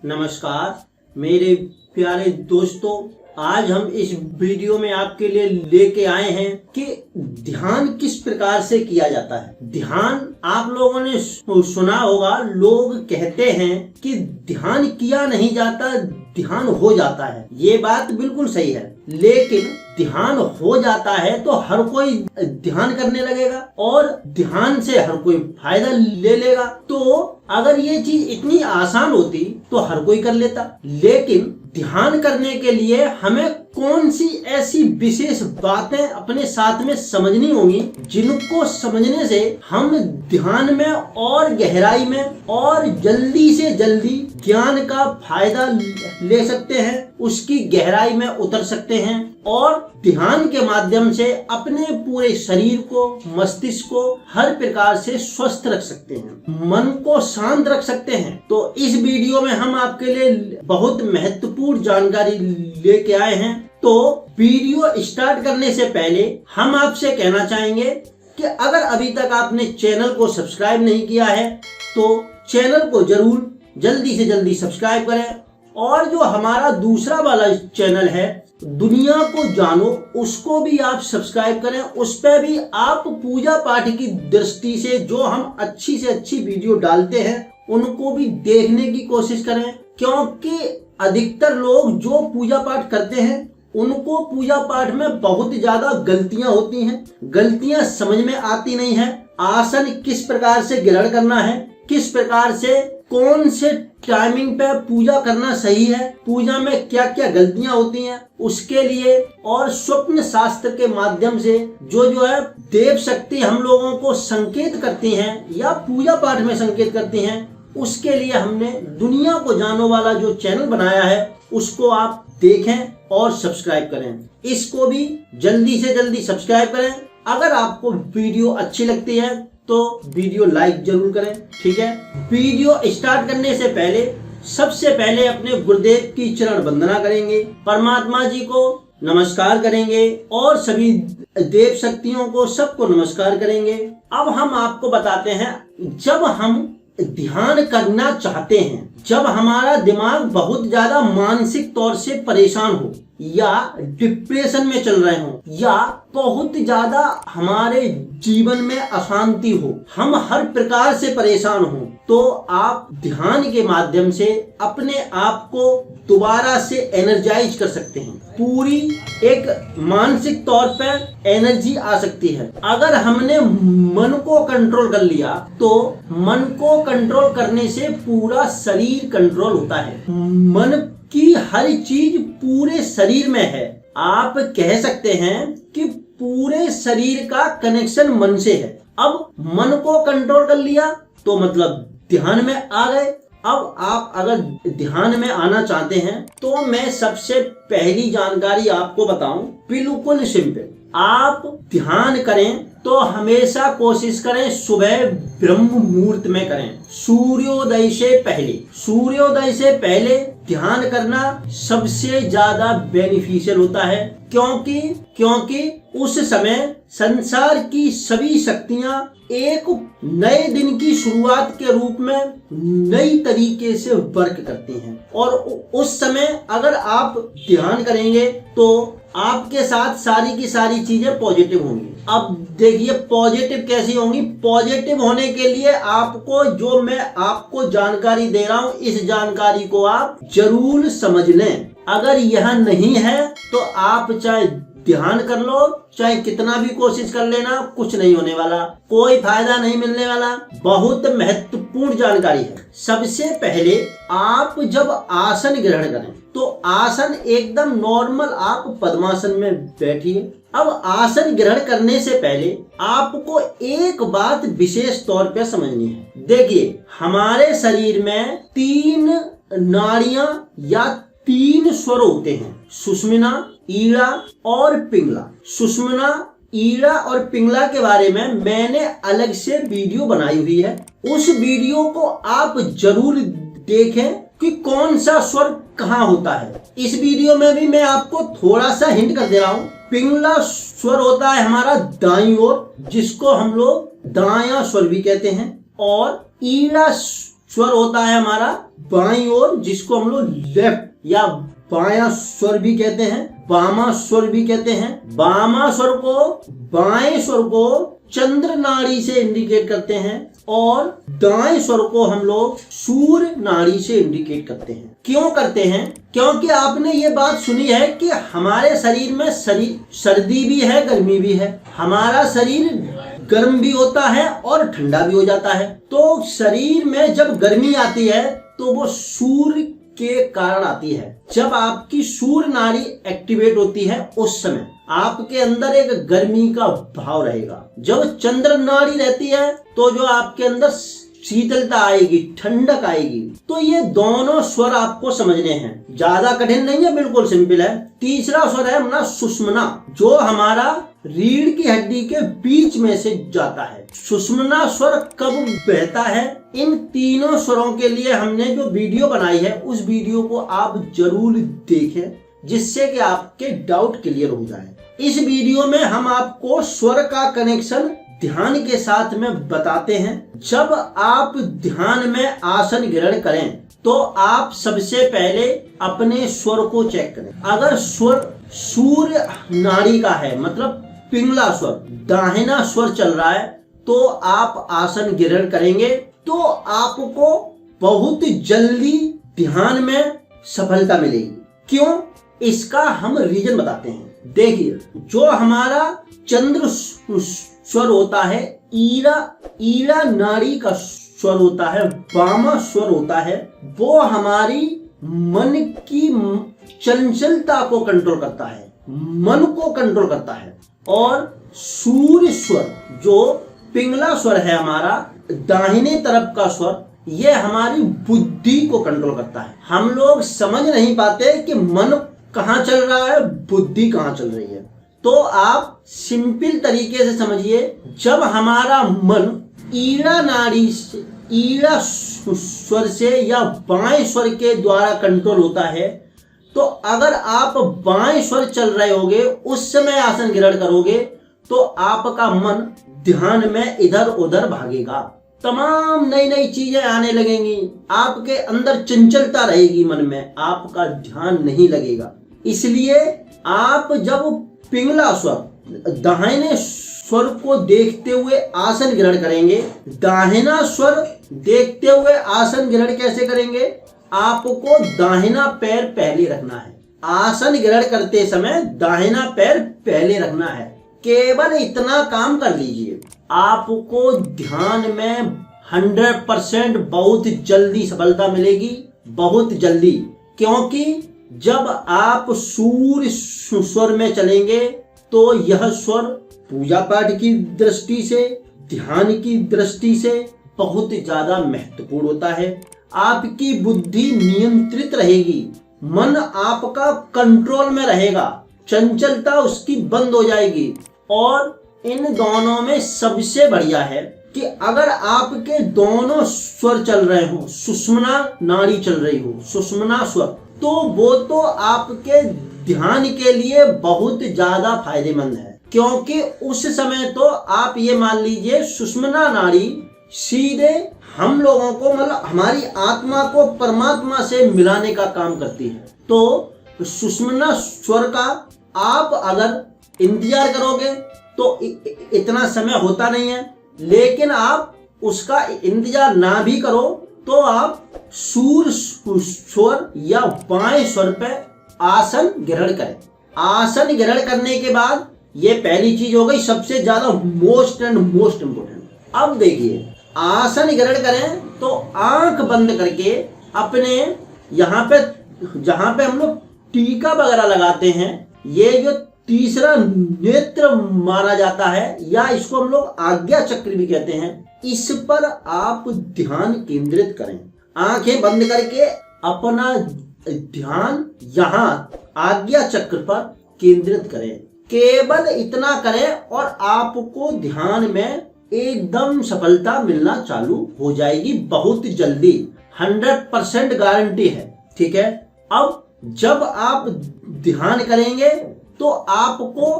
नमस्कार मेरे प्यारे दोस्तों, आज हम इस वीडियो में आपके लिए लेके आए हैं कि ध्यान किस प्रकार से किया जाता है। ध्यान आप लोगों ने सुना होगा, लोग कहते हैं कि ध्यान किया नहीं जाता, ध्यान हो जाता है। ये बात बिल्कुल सही है, लेकिन ध्यान हो जाता है तो हर कोई ध्यान करने लगेगा और ध्यान से हर कोई फायदा ले लेगा। तो अगर ये चीज इतनी आसान होती तो हर कोई कर लेता, लेकिन ध्यान करने के लिए हमें कौन सी ऐसी विशेष बातें अपने साथ में समझनी होंगी जिनको समझने से हम ध्यान में और गहराई में और जल्दी से जल्दी ज्ञान का फायदा ले सकते हैं, उसकी गहराई में उतर सकते हैं और ध्यान के माध्यम से अपने पूरे शरीर को, मस्तिष्क को हर प्रकार से स्वस्थ रख सकते हैं, मन को शांत रख सकते हैं। तो इस वीडियो में हम आपके लिए बहुत महत्वपूर्ण जानकारी लेके आए हैं। तो वीडियो स्टार्ट करने से पहले हम आपसे कहना चाहेंगे कि अगर अभी तक आपने चैनल को सब्सक्राइब नहीं किया है तो चैनल को जरूर जल्दी से जल्दी सब्सक्राइब करें, और जो हमारा दूसरा वाला चैनल है दुनिया को जानो, उसको भी आप सब्सक्राइब करें। उस पर भी आप पूजा पाठ की दृष्टि से जो हम अच्छी से अच्छी वीडियो डालते हैं उनको भी देखने की कोशिश करें, क्योंकि अधिकतर लोग जो पूजा पाठ करते हैं उनको पूजा पाठ में बहुत ज्यादा गलतियां होती हैं, गलतियां समझ में आती नहीं है। आसन किस प्रकार से ग्रहण करना है, किस प्रकार से कौन से टाइमिंग पे पूजा करना सही है, पूजा में क्या क्या गलतियां होती हैं, उसके लिए और स्वप्न शास्त्र के माध्यम से जो है देव शक्ति हम लोगों को संकेत करती हैं या पूजा पाठ में संकेत करती हैं, उसके लिए हमने दुनिया को जानो वाला जो चैनल बनाया है उसको आप देखें और सब्सक्राइब करें। इसको भी जल्दी से जल्दी सब्सक्राइब करें। अगर आपको वीडियो अच्छी लगती है तो वीडियो लाइक जरूर करें, ठीक है। वीडियो स्टार्ट करने से पहले सबसे पहले अपने गुरुदेव की चरण वंदना करेंगे, परमात्मा जी को नमस्कार करेंगे और सभी देव शक्तियों को सबको नमस्कार करेंगे। अब हम आपको बताते हैं, जब हम ध्यान करना चाहते हैं, जब हमारा दिमाग बहुत ज्यादा मानसिक तौर से परेशान हो या डिप्रेशन में चल रहे हो या बहुत ज्यादा हमारे जीवन में अशांति हो, हम हर प्रकार से परेशान हो, तो आप ध्यान के माध्यम से अपने आप को दोबारा से एनर्जाइज कर सकते हैं। पूरी एक मानसिक तौर पर एनर्जी आ सकती है। अगर हमने मन को कंट्रोल कर लिया तो मन को कंट्रोल करने से पूरा शरीर कंट्रोल होता है। मन की हर चीज पूरे शरीर में है। आप कह सकते हैं कि पूरे शरीर का कनेक्शन मन से है। अब मन को कंट्रोल कर लिया तो मतलब ध्यान में आ गए। अब आप अगर ध्यान में आना चाहते हैं तो मैं सबसे पहली जानकारी आपको बताऊं, बिल्कुल सिंपल। आप ध्यान करें तो हमेशा कोशिश करें सुबह ब्रह्म मुहूर्त में करें, सूर्योदय से पहले। सूर्योदय से पहले ध्यान करना सबसे ज्यादा बेनिफिशियल होता है, क्योंकि उस समय संसार की सभी शक्तियां एक नए दिन की शुरुआत के रूप में नई तरीके से वर्क करती हैं, और उस समय अगर आप ध्यान करेंगे तो आपके साथ सारी की सारी चीजें पॉजिटिव होंगी। अब देखिए पॉजिटिव कैसी होंगी। पॉजिटिव होने के लिए आपको, जो मैं आपको जानकारी दे रहा हूं, इस जानकारी को आप जरूर समझ लें। अगर यह नहीं है तो आप चाहे ध्यान कर लो, चाहे कितना भी कोशिश कर लेना, कुछ नहीं होने वाला, कोई फायदा नहीं मिलने वाला। बहुत महत्वपूर्ण जानकारी है। सबसे पहले आप जब आसन ग्रहण करें तो आसन एकदम नॉर्मल, आप पद्मासन में बैठिए। अब आसन ग्रहण करने से पहले आपको एक बात विशेष तौर पे समझनी है। देखिए, हमारे शरीर में 3 नाड़ियां या 3 स्वर होते हैं, सुषुम्ना, ईड़ा और पिंगला। सुषुम्ना, ईड़ा और पिंगला के बारे में मैंने अलग से वीडियो बनाई हुई है, उस वीडियो को आप जरूर देखें कि कौन सा स्वर कहाँ होता है। इस वीडियो में भी मैं आपको थोड़ा सा हिंट कर दे रहा हूँ। पिंगला स्वर होता है हमारा दाईं ओर, जिसको हम लोग दायां स्वर भी कहते हैं, और ईड़ा स्वर होता है हमारा बाईं ओर, जिसको हम लोग लेफ्ट या बायां स्वर भी कहते हैं, वामा स्वर भी कहते हैं। वामा स्वर को, बाएं स्वर को चंद्र नाड़ी से इंडिकेट करते हैं और दाएं स्वर को हम लोग सूर्य नाड़ी से इंडिकेट करते हैं। क्यों करते हैं? क्योंकि आपने ये बात सुनी है कि हमारे शरीर में सर्दी भी है, गर्मी भी है। हमारा शरीर गर्म भी होता है और ठंडा भी हो जाता है। तो शरीर में जब गर्मी आती है तो वो सूर्य के कारण आती है। जब आपकी सूर्य नाड़ी एक्टिवेट होती है उस समय आपके अंदर एक गर्मी का भाव रहेगा। जब चंद्र नाड़ी रहती है तो जो आपके अंदर शीतलता आएगी, ठंडक आएगी। तो ये दोनों स्वर आपको समझने हैं, ज्यादा कठिन नहीं है, बिल्कुल सिंपल है। तीसरा स्वर है अपना सुषुम्ना, जो हमारा रीढ़ की हड्डी के बीच में से जाता है। सुषुम्ना स्वर कब बहता है? इन तीनों स्वरों के लिए हमने जो वीडियो बनाई है उस वीडियो को आप जरूर देखें, जिससे कि आपके डाउट क्लियर हो जाए। इस वीडियो में हम आपको स्वर का कनेक्शन ध्यान के साथ में बताते हैं। जब आप ध्यान में आसन ग्रहण करें तो आप सबसे पहले अपने स्वर को चेक करें। अगर स्वर सूर्य नाड़ी का है, मतलब पिंगला स्वर, दाहिना स्वर चल रहा है, तो आप आसन ग्रहण करेंगे तो आपको बहुत जल्दी ध्यान में सफलता मिलेगी। क्यों? इसका हम रीजन बताते हैं। देखिए, जो हमारा चंद्र स्वर होता है, ईड़ा नाड़ी का स्वर होता है, वामा स्वर होता है, वो हमारी मन की चंचलता को कंट्रोल करता है, मन को कंट्रोल करता है। और सूर्य स्वर जो पिंगला स्वर है हमारा, दाहिने तरफ का स्वर, ये हमारी बुद्धि को कंट्रोल करता है। हम लोग समझ नहीं पाते कि मन कहाँ चल रहा है, बुद्धि कहाँ चल रही है। तो आप सिंपल तरीके से समझिए, जब हमारा मन ईड़ा नाड़ी से, ईड़ा स्वर से या बाएं स्वर के द्वारा कंट्रोल होता है, तो अगर आप बाएं स्वर चल रहे होगे, उस समय आसन ग्रहण करोगे, तो आपका मन ध्यान में इधर उधर भागेगा, तमाम नई नई चीजें आने लगेंगी, आपके अंदर चंचलता रहेगी, मन में आपका ध्यान नहीं लगेगा। इसलिए आप जब पिंगला स्वर, दाहिने स्वर को देखते हुए आसन ग्रहण करेंगे, दाहिना स्वर देखते हुए आसन ग्रहण कैसे करेंगे? आपको दाहिना पैर पहले रखना है। आसन ग्रहण करते समय दाहिना पैर पहले रखना है। केवल इतना काम कर लीजिए, आपको ध्यान में 100% बहुत जल्दी सफलता मिलेगी, बहुत जल्दी। क्योंकि जब आप सूर्य स्वर में चलेंगे तो यह स्वर पूजा पाठ की दृष्टि से, ध्यान की दृष्टि से बहुत ज्यादा महत्वपूर्ण होता है। आपकी बुद्धि नियंत्रित रहेगी, मन आपका कंट्रोल में रहेगा, चंचलता उसकी बंद हो जाएगी। और इन दोनों में सबसे बढ़िया है कि अगर आपके दोनों स्वर चल रहे हो, सुषुम्ना नाड़ी चल रही हो, सुषुम्ना स्वर, तो वो तो आपके ध्यान के लिए बहुत ज्यादा फायदेमंद है। क्योंकि उस समय तो आप ये मान लीजिए, सुषुम्ना नाड़ी सीधे हम लोगों को, मतलब हमारी आत्मा को परमात्मा से मिलाने का काम करती है। तो सुषुम्ना स्वर का आप अगर इंतजार करोगे तो इतना समय होता नहीं है, लेकिन आप उसका इंतजार ना भी करो तो आप सूर्य स्वर या बाएं स्वर पे आसन ग्रहण करें। आसन ग्रहण करने के बाद, ये पहली चीज हो गई, सबसे ज्यादा मोस्ट इम्पोर्टेंट। अब देखिए, आसन ग्रहण करें तो आंख बंद करके अपने यहाँ पे, जहां पे हम लोग टीका वगैरह लगाते हैं, ये जो तीसरा नेत्र माना जाता है, या इसको हम लोग आज्ञा चक्र भी कहते हैं, इस पर आप ध्यान केंद्रित करें। आंखें बंद करके अपना ध्यान यहाँ आज्ञा चक्र पर केंद्रित करें। केवल इतना करें और आपको ध्यान में एकदम सफलता मिलना चालू हो जाएगी, बहुत जल्दी, 100% गारंटी है। ठीक है। अब जब आप ध्यान करेंगे तो आपको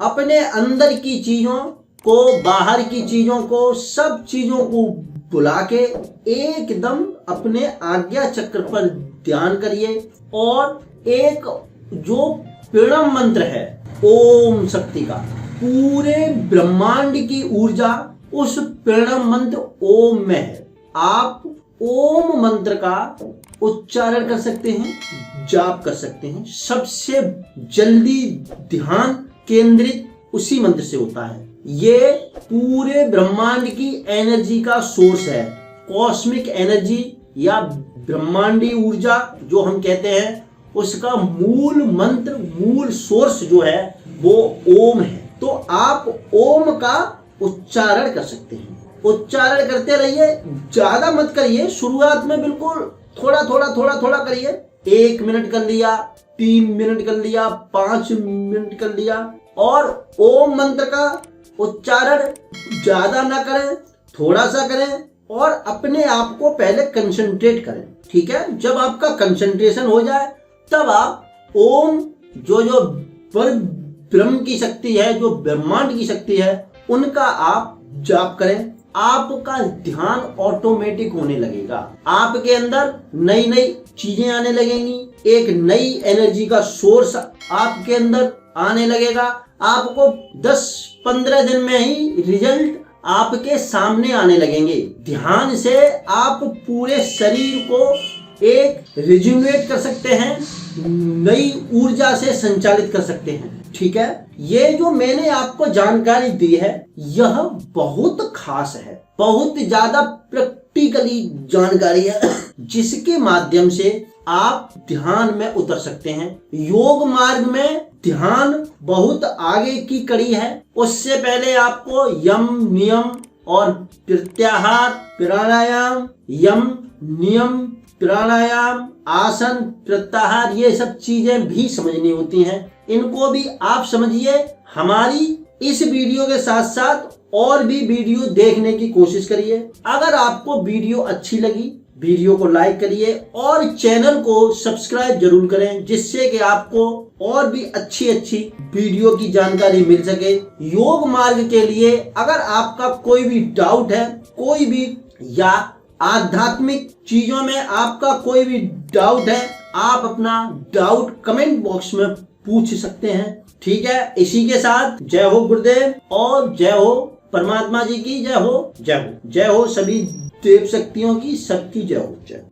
अपने अंदर की चीजों को, बाहर की चीजों को, सब चीजों को बुला के एकदम अपने आज्ञा चक्र पर ध्यान करिए और एक जो प्रणव मंत्र है ओम शक्ति का, पूरे ब्रह्मांड की ऊर्जा उस प्रणव मंत्र ओम में है। आप ओम मंत्र का उच्चारण कर सकते हैं, जाप कर सकते हैं। सबसे जल्दी ध्यान केंद्रित उसी मंत्र से होता है। ये पूरे ब्रह्मांड की एनर्जी का सोर्स है। कॉस्मिक एनर्जी या ब्रह्मांडी ऊर्जा जो हम कहते हैं, उसका मूल मंत्र, मूल सोर्स जो है वो ओम है। तो आप ओम का उच्चारण कर सकते हैं। उच्चारण करते रहिए, ज्यादा मत करिए। शुरुआत में बिल्कुल थोड़ा थोड़ा करिए। 1 मिनट कर लिया, 3 मिनट कर लिया, 5 मिनट कर लिया। और ओम मंत्र का उच्चारण ज्यादा ना करें, थोड़ा सा करें और अपने आप को पहले कंसंट्रेट करें। ठीक है, जब आपका कंसंट्रेशन हो जाए तब आप ओम जो ब्रह्म की शक्ति है, जो ब्रह्मांड की शक्ति है, उनका आप जाप करें। आपका ध्यान ऑटोमेटिक होने लगेगा। आपके अंदर नई नई चीजें आने लगेंगी। एक नई एनर्जी का सोर्स आपके अंदर आने लगेगा। आपको 10-15 दिन में ही रिजल्ट आपके सामने आने लगेंगे। ध्यान से आप पूरे शरीर को एक रिजुनेट कर सकते हैं, नई ऊर्जा से संचालित कर सकते हैं। ठीक है, ये जो मैंने आपको जानकारी दी है यह बहुत खास है, बहुत ज्यादा प्रैक्टिकली जानकारी है, जिसके माध्यम से आप ध्यान में उतर सकते हैं। योग मार्ग में ध्यान बहुत आगे की कड़ी है। उससे पहले आपको यम नियम और प्रत्याहार, प्राणायाम, यम नियम, प्राणायाम, आसन, प्रत्याहार, ये सब चीजें भी समझनी होती हैं। इनको भी आप समझिए। हमारी इस वीडियो के साथ साथ और भी वीडियो देखने की कोशिश करिए। अगर आपको वीडियो अच्छी लगी, वीडियो को लाइक करिए और चैनल को सब्सक्राइब जरूर करें, जिससे कि आपको और भी अच्छी वीडियो की जानकारी मिल सके योग मार्ग के लिए। अगर आपका कोई भी डाउट है, कोई भी या आध्यात्मिक चीजों में आपका कोई भी डाउट है, आप अपना डाउट कमेंट बॉक्स में पूछ सकते हैं। ठीक है, इसी के साथ जय हो गुरुदेव और जय हो परमात्मा जी की। जय हो, जय हो, जय हो सभी देव शक्तियों की, सबकी जय हो। जय।